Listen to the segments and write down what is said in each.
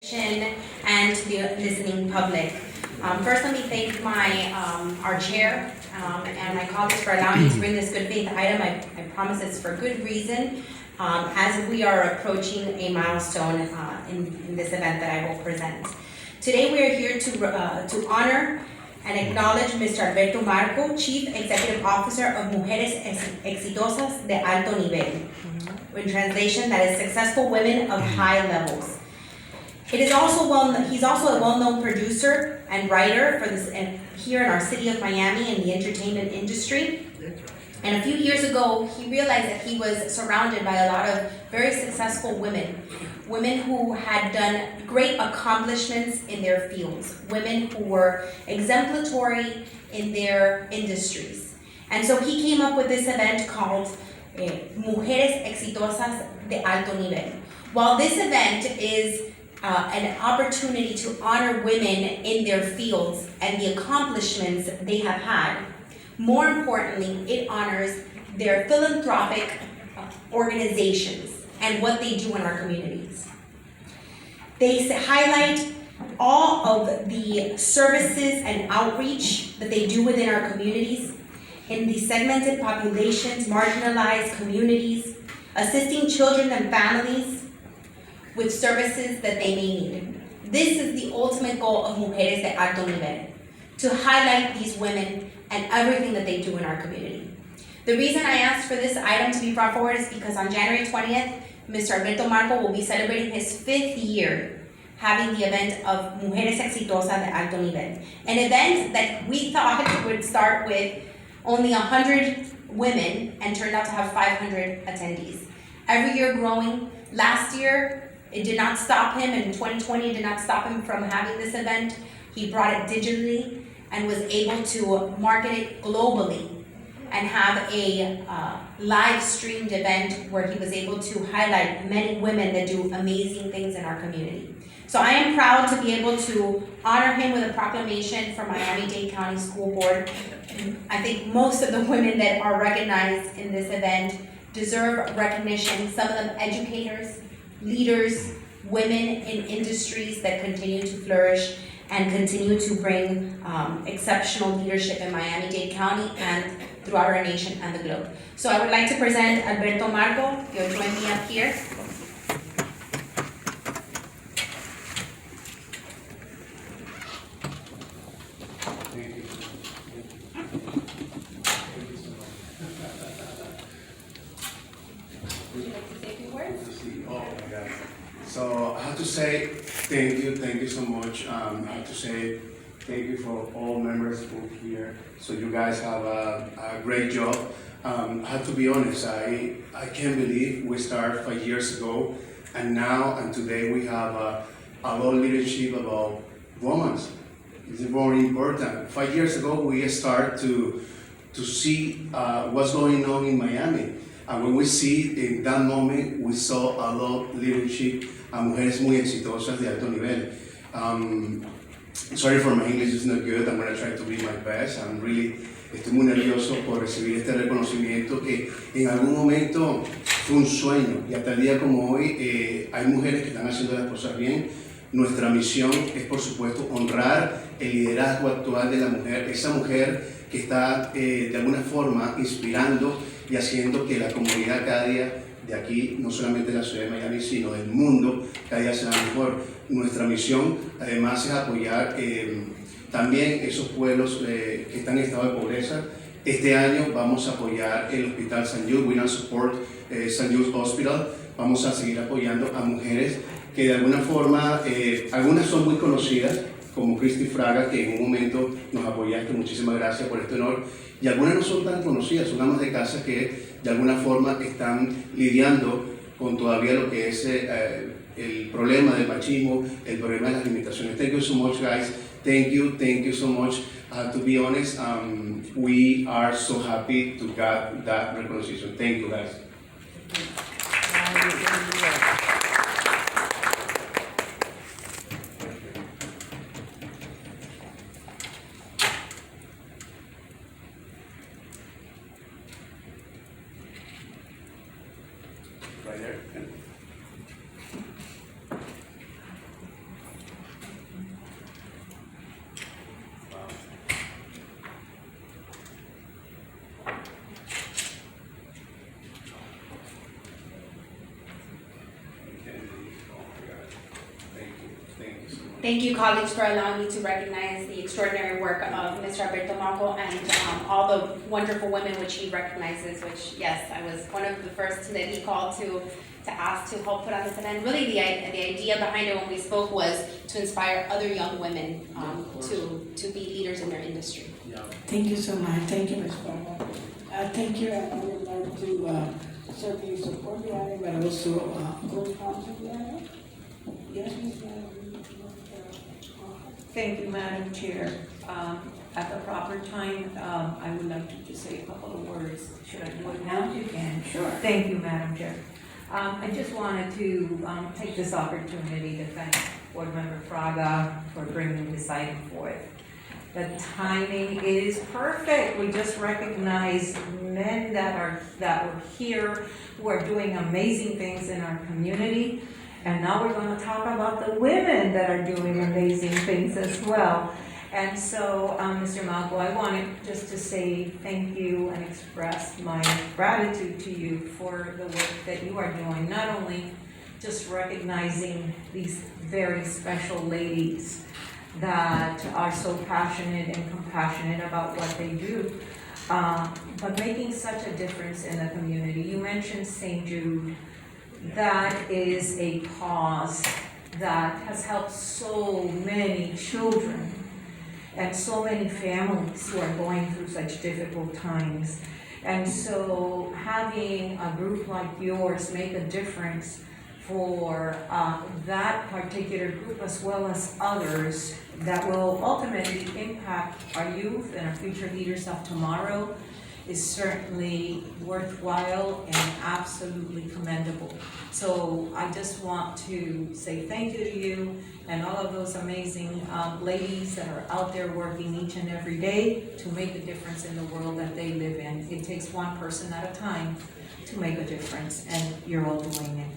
and to the listening public. First, let me thank our chair and my colleagues for allowing me to bring this good faith item. I promise it's for good reason, as we are approaching a milestone in this event that I will present. Today, we are here to honor and acknowledge Mr. Alberto Marco, Chief Executive Officer of Mujeres Exitosas De Alto Nivel. In translation, that is successful women of high levels. He's also a well-known producer and writer for this here in our city of Miami in the entertainment industry. And a few years ago, he realized that he was surrounded by a lot of very successful women who had done great accomplishments in their fields, women who were exemplary in their industries. And so he came up with this event called Mujeres Exitosas De Alto Nivel. While this event is an opportunity to honor women in their fields and the accomplishments they have had, more importantly, it honors their philanthropic organizations and what they do in our communities. They highlight all of the services and outreach that they do within our communities in the segmented populations, marginalized communities, assisting children and families with services that they may need. This is the ultimate goal of Mujeres de Alto Nivel, to highlight these women and everything that they do in our community. The reason I asked for this item to be brought forward is because on January 20th, Mr. Alberto Marco will be celebrating his 5th year having the event of Mujeres Exitosas De Alto Nivel, an event that we thought would start with only 100 women and turned out to have 500 attendees. Every year growing. Last year, it did not stop him, and in 2020 it did not stop him from having this event. He brought it digitally and was able to market it globally and have a live streamed event where he was able to highlight many women that do amazing things in our community. So I am proud to be able to honor him with a proclamation from Miami Dade County School Board. I think most of the women that are recognized in this event deserve recognition, some of them educators, leaders, women in industries that continue to flourish and continue to bring exceptional leadership in Miami-Dade County and throughout our nation and the globe. So I would like to present Alberto Marco. You'll join me up here. So I have to say thank you so much. I have to say thank you for all members who are here. So you guys have a great job. I have to be honest, I can't believe we started 5 years ago, and now and today we have a lot of leadership about women. It's very important. 5 years ago we started to see what's going on in Miami. And when we see in that moment, we saw a lot of leadership and Mujeres muy exitosas de alto nivel. Sorry for my English, it's not good. I'm going to try to be my best. Estoy muy nervioso por recibir este reconocimiento que en algún momento fue un sueño. Y hasta el día como hoy hay mujeres que están haciendo las cosas bien. Nuestra misión es, por supuesto, honrar el liderazgo actual de la mujer, esa mujer que está de alguna forma inspirando y haciendo que la comunidad cada día de aquí, no solamente de la ciudad de Miami, sino del mundo, cada día sea mejor. Nuestra misión, además, es apoyar también esos pueblos que están en estado de pobreza. Este año vamos a apoyar el Hospital St. Jude, We Now Support St. Jude's Hospital. Vamos a seguir apoyando a mujeres que de alguna forma, algunas son muy conocidas, como Cristi Fraga, que en un momento nos apoyaste, muchísimas gracias por este honor, y algunas no son tan conocidas, son amas de casa que de alguna forma están lidiando con todavía lo que es el problema del machismo, el problema de las limitaciones. Thank you so much, guys. Thank you so much. To be honest, we are so happy to get that recognition. Thank you, guys. Right there. Thank you, colleagues, for allowing me to recognize the extraordinary work of Mr. Alberto Marco and all the wonderful women which he recognizes, which, yes, I was one of the first that he called to ask to help put on this event. Really, the idea behind it when we spoke was to inspire other young women to be leaders in their industry. Thank you so much. Thank you, Ms. Farmer. Thank you, and I would like to certainly support the item, but also co-sponsor the item. Yes, Ms. Thank you, Madam Chair. At the proper time, I would like to just say a couple of words. Should I do it now? You can. Sure. Thank you, Madam Chair. I just wanted to take this opportunity to thank Board Member Fraga for bringing this item forth. The timing is perfect. We just recognized men that were here who are doing amazing things in our community. And now we're going to talk about the women that are doing amazing things as well. And so, Mr. Malco, I wanted just to say thank you and express my gratitude to you for the work that you are doing, not only just recognizing these very special ladies that are so passionate and compassionate about what they do, but making such a difference in the community. You mentioned St. Jude. That is a cause that has helped so many children and so many families who are going through such difficult times. And so having a group like yours make a difference for that particular group as well as others that will ultimately impact our youth and our future leaders of tomorrow is certainly worthwhile and absolutely commendable. So I just want to say thank you to you and all of those amazing ladies that are out there working each and every day to make a difference in the world that they live in. It takes one person at a time to make a difference, and you're all doing it.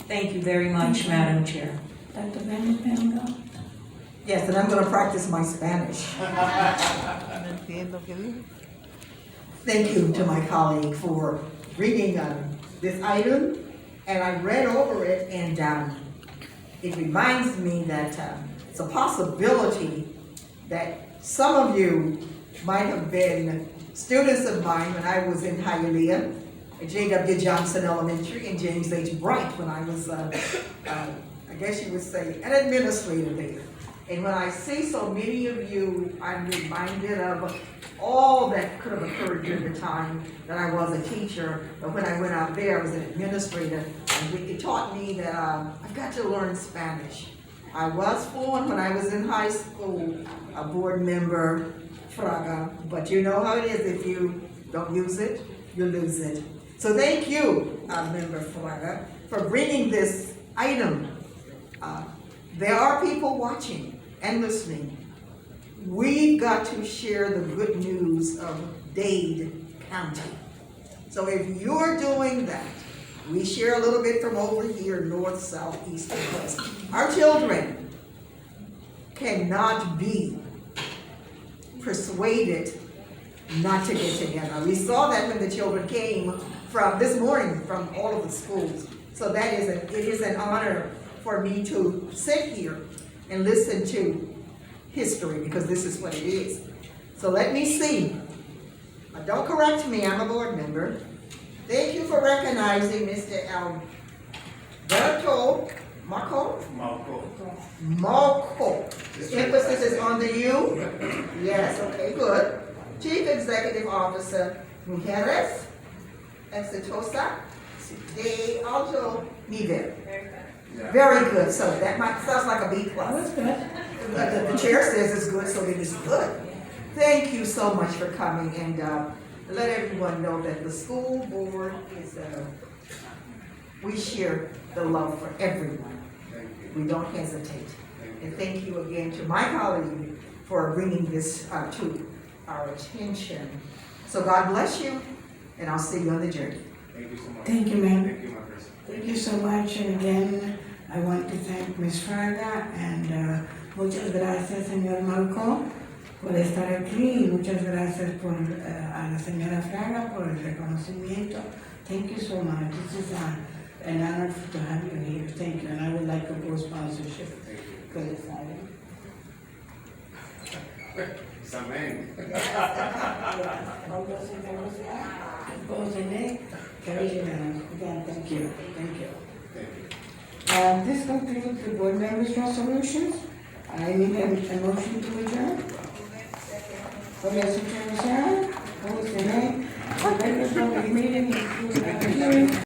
Thank you very much, Madam Chair. Dr. Van. Yes, and I'm going to practice my Spanish. Thank you to my colleague for reading this item, and I read over it, and it reminds me that it's a possibility that some of you might have been students of mine when I was in Hialeah at J.W. Johnson Elementary, and James H. Bright when I was, I guess you would say, an administrator there. And when I see so many of you, I'm reminded of all that could have occurred during the time that I was a teacher. But when I went out there, I was an administrator, and it taught me that I've got to learn Spanish. I was fluent when I was in high school, a board member, Fraga, but you know how it is, if you don't use it, you lose it. So thank you, Member Fraga, for bringing this item. There are people watching and listening. We've got to share the good news of Dade County. So if you're doing that, we share a little bit from over here, north, south, east, and west. Our children cannot be persuaded not to get together. We saw that when the children came from this morning from all of the schools. So that it is an honor for me to sit here and listen to history, because this is what it is. So let me see. Don't correct me, I'm a board member. Thank you for recognizing Mr. Alberto Marco. The emphasis is on the U. Yes, okay, good. Chief Executive Officer, Mujeres Exitosas De Alto Nivel. Very good. So that sounds like a B+. That's good. The chair says it's good, so it is good. Thank you so much for coming, and let everyone know that the school board is, we share the love for everyone. We don't hesitate. And thank you again to my colleague for bringing this to our attention. So God bless you, and I'll see you on the journey. Thank you so much. Thank you, ma'am. Thank you, my person. Thank you so much, and again, I want to thank Ms. Fraga, and muchas gracias, señor Malco, por estar aquí, y muchas gracias a la señora Fraga por el reconocimiento. Thank you so much. This is an honor to have you here. Thank you, and I would like a co-sponsorship. for this item? Amén. All those in favor say aye. Opposed, say nay. Carries unanimous. Again, thank you. Thank you. This concludes the board members' resolutions. I need a motion to adjourn. All those in favor say aye. Opposed, say nay. The regular public meeting is